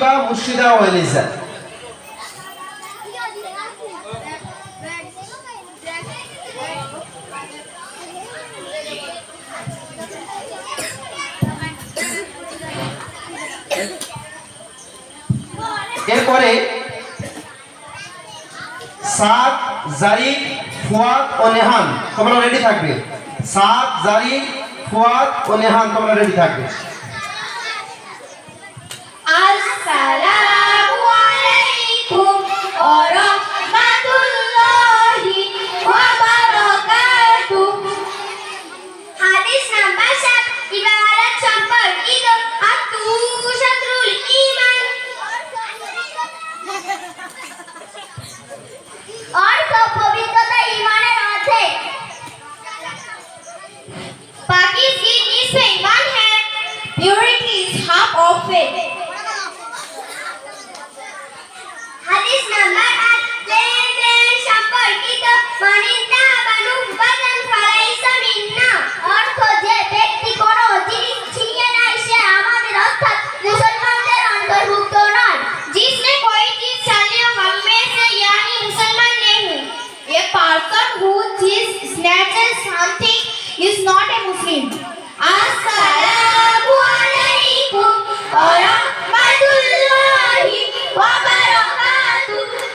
বা মুর্শিদা ওয়ালিজা। এরপরে সাদ, জারিক, ফুয়াদ ও নেহান তোমরা রেডি থাকবে। সাদ, জারিক, ফুয়াদ ও নেহান তোমরা রেডি থাকবে। আসসালামু আলাইকুম ওয়া রাহমাতুল্লাহি ওয়া বারাকাতুহু। হাদিস নাম্বার 7, ইবাদত সম্পর্কিত শাত্রুল ঈমান। অর্থ পবিত্রতা ঈমানের অর্ধেক। पाकी की निस्फ़े ईमान है। Purity is half of faith. হাদিস নাম্বার 8, লেনদেন সম্পর্কিত মানিতা বানু বাদান ফালাইসা মিন্না। অর্থ যে ব্যক্তি কোনো জিনিস ছিনিয়ে নেয় সে আমাদের অর্থাৎ মুসলমানদের অন্তর্ভুক্ত নয়। जिसने कोई चीज छीन ली हम में से यानी मुसलमान नहीं। A person who snatches something is not a Muslim.